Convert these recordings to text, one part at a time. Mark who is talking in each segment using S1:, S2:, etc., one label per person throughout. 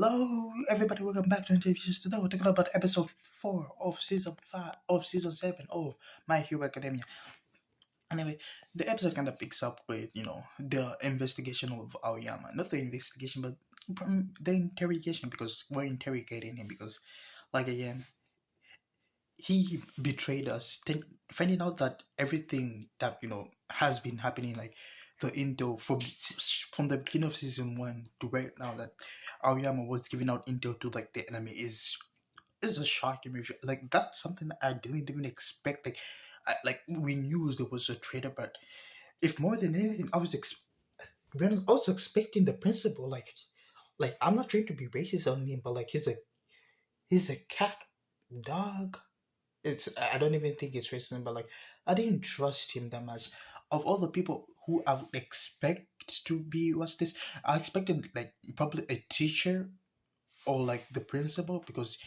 S1: Hello, everybody. Welcome back to Interviews. Today we're talking about episode 4 of season 7 of My Hero Academia. Anyway, the episode kind of picks up with the investigation of Aoyama. Not the investigation, but the interrogation, because we're interrogating him because, like, again, he betrayed us. Finding out that everything that has been happening, like the intel from the beginning of season 1 to right now, that Aoyama was giving out intel to like the enemy is a shocking review. Like, that's something that I didn't even expect. Like we knew there was a traitor, but if more than anything, I was expecting the principal. Like I'm not trying to be racist on him, but like he's a cat dog. I don't even think it's racism, but like I didn't trust him that much. Of all the people who I would expect to be what's this, I expected like probably a teacher or like the principal, because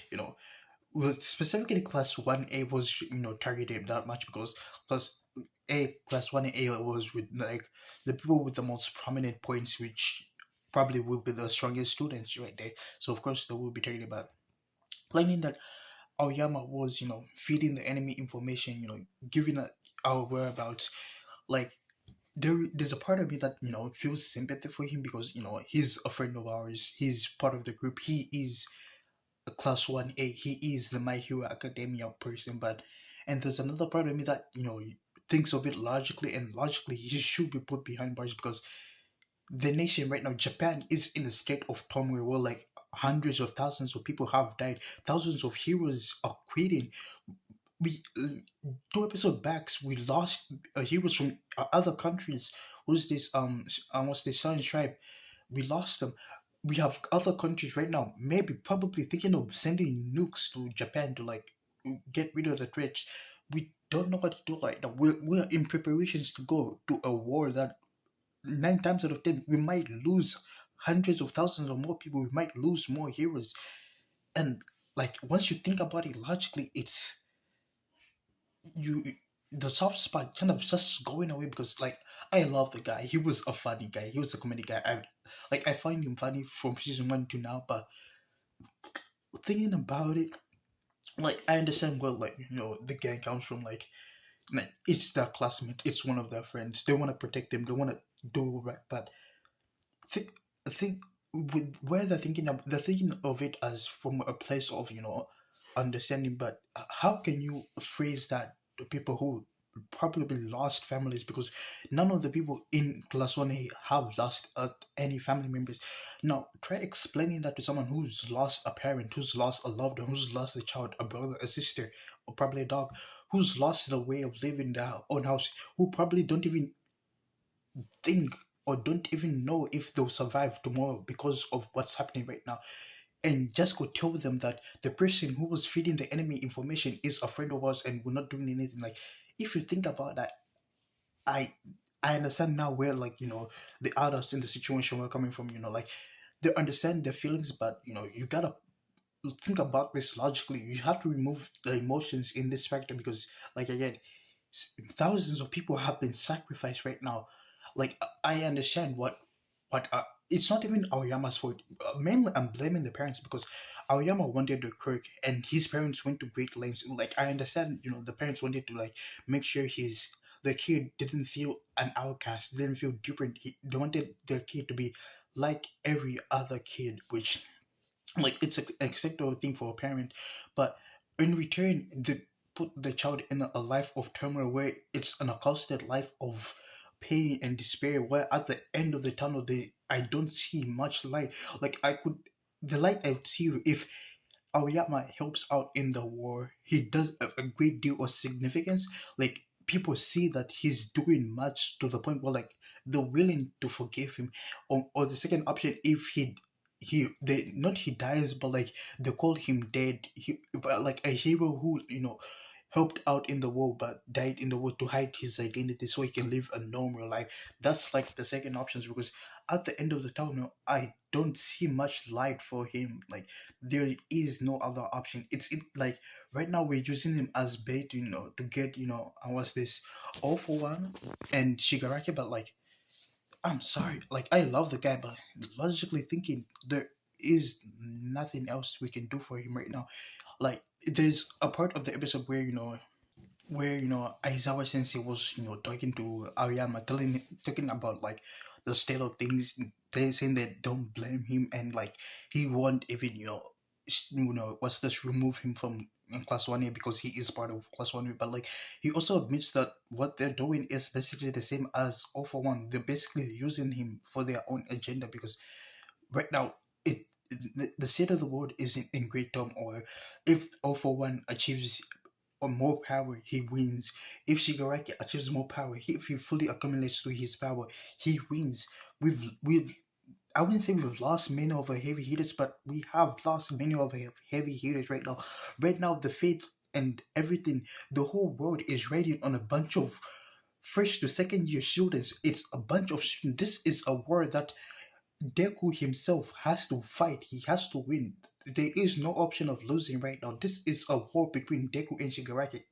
S1: well, specifically class 1A was targeted that much, because class 1A was with like the people with the most prominent points, which probably will be the strongest students right there. So of course they will be targeted. But claiming that Aoyama was, feeding the enemy information, giving our whereabouts. Like, there's a part of me that, feels sympathy for him, because, he's a friend of ours. He's part of the group. He is a class 1A. He is the My Hero Academia person. And there's another part of me that, thinks of it logically, and logically he should be put behind bars, because the nation right now, Japan, is in a state of turmoil where like hundreds of thousands of people have died, thousands of heroes are quitting. We 2 episodes back, we lost heroes from other countries. What's this Sun Tribe? We lost them. We have other countries right now, maybe probably thinking of sending nukes to Japan to like get rid of the threats. We don't know what to do right now. We're in preparations to go to a war that 9 times out of 10 we might lose hundreds of thousands or more people. We might lose more heroes. And like, once you think about it logically, it's you the soft spot kind of just going away, because like I love the guy. He was a funny guy. He was a comedy guy. I find him funny from season 1 to now. But thinking about it, like I understand where like the gang comes from. Like it's their classmate. It's one of their friends. They want to protect him. They want to do right. But think think with where they're thinking of it as from a place of understanding. But how can you phrase that to people who probably lost families? Because none of the people in class 1A have lost any family members. Now try explaining that to someone who's lost a parent, who's lost a loved one, who's lost a child, a brother, a sister, or probably a dog, who's lost the way of living in their own house, who probably don't even think or don't even know if they'll survive tomorrow because of what's happening right now. And just go tell them that the person who was feeding the enemy information is a friend of ours and we're not doing anything. Like, if you think about that, I I understand now where like the others in the situation were coming from. Like, they understand their feelings, but you gotta think about this logically. You have to remove the emotions in this factor, because like again, thousands of people have been sacrificed right now. Like, I understand what it's not even Aoyama's fault. Mainly, I'm blaming the parents, because Aoyama wanted the Kirk, and his parents went to great lengths. Like, I understand, the parents wanted to like make sure the kid didn't feel an outcast, didn't feel different. They wanted their kid to be like every other kid, which like it's a acceptable thing for a parent. But in return, they put the child in a life of turmoil, where it's an accosted life of pain and despair, where at the end of the tunnel I don't see much light. Like, the light I would see if Aoyama helps out in the war. He does a great deal of significance. Like, people see that he's doing much to the point where like they're willing to forgive him. Or the second option, if they not he dies, but like they call him dead. But like a hero who helped out in the war but died in the war to hide his identity so he can live a normal life. That's like the second options, because at the end of the tunnel, I don't see much light for him. Like, there is no other option. Like, right now we're using him as bait, to get I was this all for one and Shigaraki. But like, I'm sorry, like I love the guy, but logically thinking, is nothing else we can do for him right now. Like there's a part of the episode where Aizawa Sensei was talking to Aoyama, talking about like the state of things. They saying that don't blame him, and like he won't even what's this, remove him from class 1A because he is part of class 1A. But like he also admits that what they're doing is basically the same as All for One. They're basically using him for their own agenda because right now it the state of the world is in great turmoil. If All for One achieves or more power, he wins. If Shigaraki achieves more power, if he fully accumulates to his power, he wins. We've I wouldn't say we've lost many of our heavy hitters, but we have lost many of our heavy hitters right now. Right now, the fate and everything, the whole world is riding on a bunch of first to second year students. It's a bunch of students. This is a war that Deku himself has to fight. He has to win. There is no option of losing right now. This is a war between Deku and Shigaraki.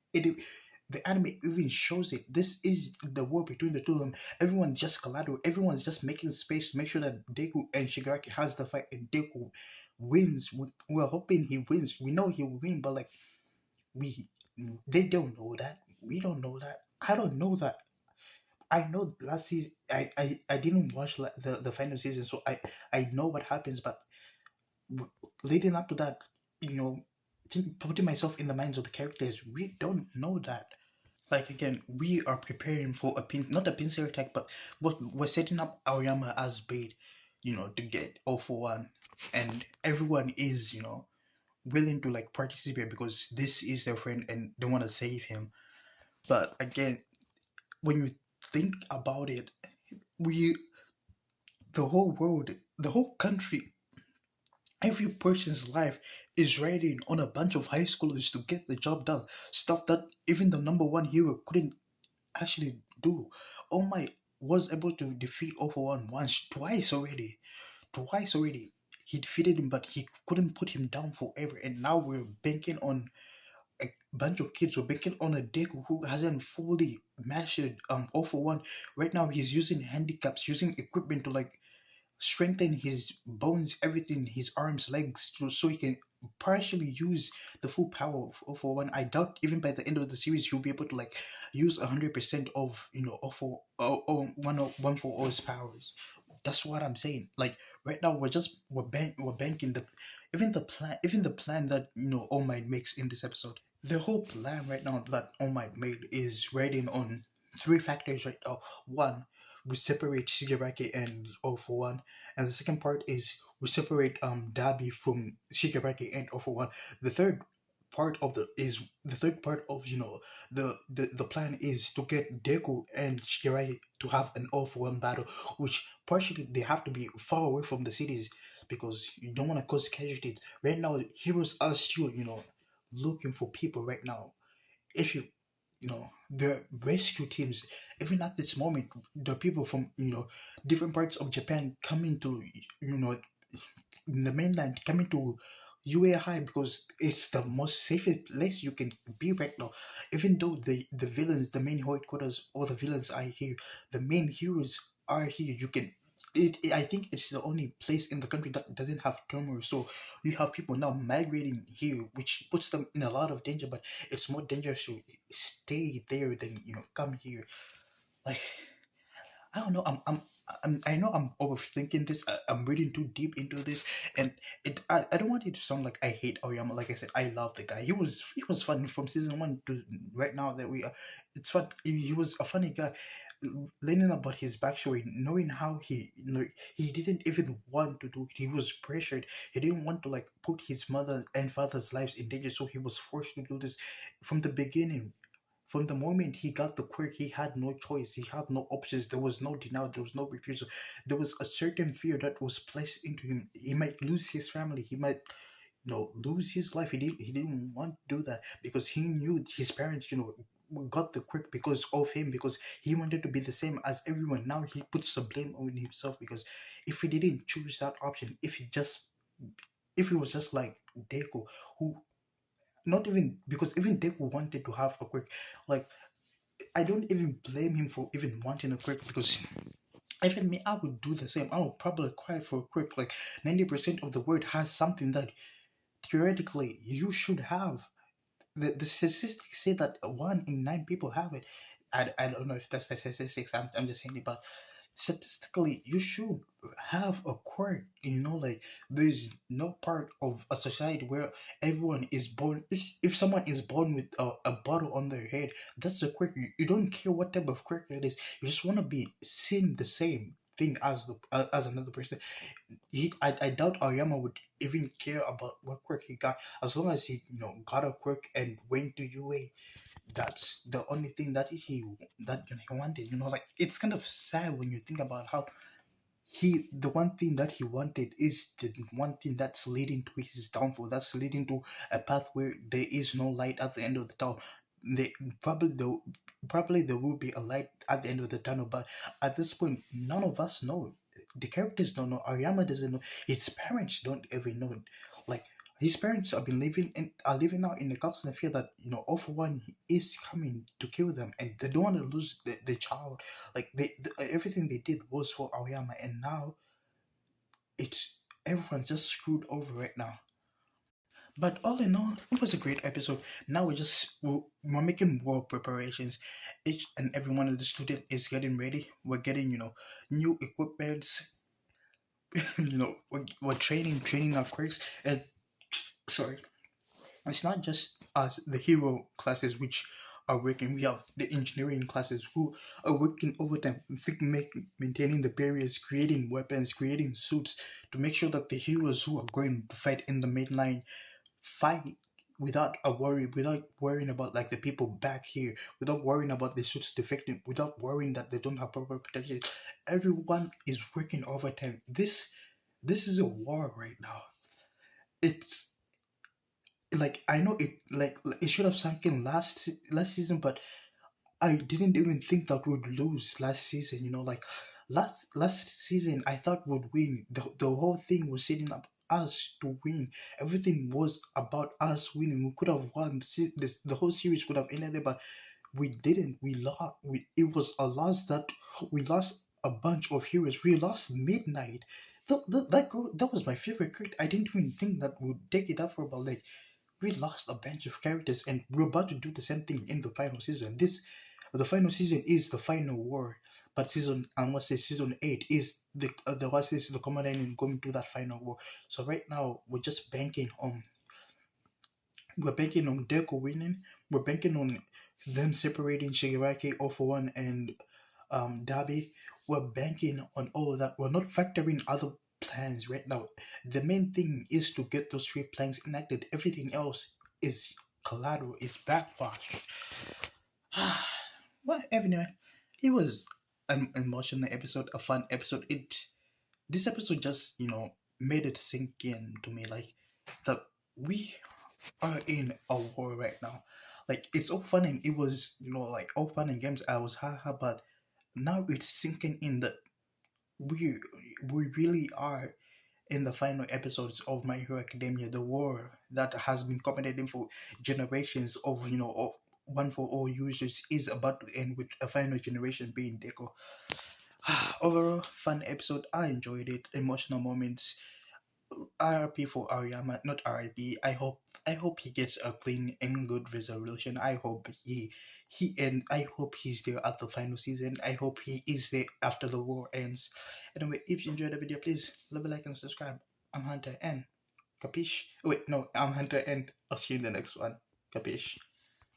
S1: The anime even shows it. This is the war between the two of them. Everyone's just collateral. Everyone's just making space to make sure that Deku and Shigaraki has the fight, and Deku wins. We're hoping he wins. We know he will win, but like we, they don't know that. We don't know that. I don't know that. I know last season I didn't watch the final season, so I know what happens. But leading up to that, you know, putting myself in the minds of the characters, we don't know that. Like again, we are preparing for a pin, not a pincer attack, but we're setting up Aoyama as bait, to get All for One, and everyone is willing to like participate because this is their friend and they want to save him. But again, when you think about it, we the whole world, the whole country, every person's life is riding on a bunch of high schoolers to get the job done. Stuff that even the number one hero couldn't actually do. All Might was able to defeat All for One once, twice already. Twice already. He defeated him, but he couldn't put him down forever. And now we're banking on a bunch of kids. We're banking on a Deku who hasn't fully mastered All for One. Right now, he's using handicaps, using equipment to like strengthen his bones, everything, his arms, legs, so he can partially use the full power of All for One. I doubt even by the end of the series he'll be able to like use 100% of All for one for All's powers. That's what I'm saying. Like right now, we're banking the plan that All Might makes in this episode. The whole plan right now that All Might made is riding on three factors right now. One, we separate Shigaraki and All for One, and the second part is we separate Dabi from Shigaraki and All for One. The third part of the plan is to get Deku and Shigaraki to have an All for One battle, which partially they have to be far away from the cities because you don't want to cause casualties. Right now, heroes are still looking for people right now. If the rescue teams, even at this moment, the people from different parts of Japan coming to the mainland, coming to UA High because it's the most safest place you can be right now. Even though the villains, the main headquarters, all the villains are here, the main heroes are here. You can. I think it's the only place in the country that doesn't have turmoil. So you have people now migrating here, which puts them in a lot of danger. But it's more dangerous to stay there than come here. Like I don't know. I know I'm overthinking this. I'm reading too deep into this, and I don't want it to sound like I hate Aoyama. Like I said, I love the guy. He was fun from season one to right now that we are. It's fun. He was a funny guy. Learning about his backstory, knowing how he didn't even want to do it. He was pressured. He didn't want to like put his mother and father's lives in danger, so he was forced to do this from the beginning. From the moment he got the quirk, he had no choice. He had no options. There was no denial. There was no refusal. There was a certain fear that was placed into him. He might lose his family. He might, lose his life. He didn't want to do that because he knew his parents, got the quirk because of him. Because he wanted to be the same as everyone. Now he puts the blame on himself because if he didn't choose that option, if he was just like Deku, who not even because even Deku wanted to have a quirk, like I don't even blame him for even wanting a quirk because Even me, I would do the same. I would probably cry for a quick, like 90% of the world has something that theoretically you should have. The statistics say that 1 in 9 people have it. I don't know if that's the statistics. I'm just saying it, but statistically you should have a quirk, like there's no part of a society where everyone is born, if someone is born with a bottle on their head, that's a quirk. You don't care what type of quirk it is, you just want to be seen the same thing as the as another person. I doubt Aoyama would even care about what quirk he got, as long as he got a quirk and went to UA. That's the only thing that he wanted. Like, it's kind of sad when you think about how the one thing that he wanted is the one thing that's leading to his downfall, that's leading to a path where there is no light at the end of the tunnel. They probably there will be a light at the end of the tunnel, but at this point none of us know. The characters don't know, Ariyama doesn't know, his parents don't even know. Like, his parents have been living out in the constant fear that all for one is coming to kill them, and they don't want to lose the child. Like, everything they did was for Aoyama, and now it's everyone's just screwed over right now. But all in all, it was a great episode. Now we're making war preparations. Each and every one of the student is getting ready. We're getting new equipments. We're training our quirks. And sorry, it's not just us, the hero classes, which are working. We have the engineering classes who are working overtime, maintaining the barriers, creating weapons, creating suits to make sure that the heroes who are going to fight in the main line fight without without worrying about, like, the people back here, without worrying about the suits defecting, without worrying that they don't have proper protection. Everyone is working overtime. This is a war right now. It's like, I know it should have sunk in last season, but I didn't even think that we'd lose last season. Like, last season I thought we'd win. The whole thing was setting up us to win. Everything was about us winning. We could have won. The whole series could have ended there, but we didn't. We lost. It was a loss that we lost a bunch of heroes. We lost Midnight. That was my favorite character. I didn't even think that we'd take it up for about, like, we lost a bunch of characters, and we're about to do the same thing in the final season. The final season is the final war, but season 8 is the common ending going to that final war. So right now we're banking on Deku winning. We're banking on them separating Shigaraki, All For One, and Dabi. We're banking on all of that. We're not factoring other plans right now. The main thing is to get those 3 plans enacted. Everything else is collateral, is backwash. Well, anyway, it was an emotional episode, a fun episode. This episode just made it sink in to me, like, that we are in a war right now. Like, it's all fun and it was like all fun and games. I was haha, but now it's sinking in that we we really are in the final episodes of My Hero Academia. The war that has been commentating for generations of One For All users is about to end with a final generation being Deco. Overall, fun episode. I enjoyed it. Emotional moments. RIP for Ariyama, not RIP. I hope he gets a clean and good resolution. I hope I hope he's there at the final season. I hope he is there after the war ends. Anyway, if you enjoyed the video, please leave a like and subscribe. I'm Hunter and Capiche. Wait, no, I'm Hunter and I'll see you in the next one. Capiche.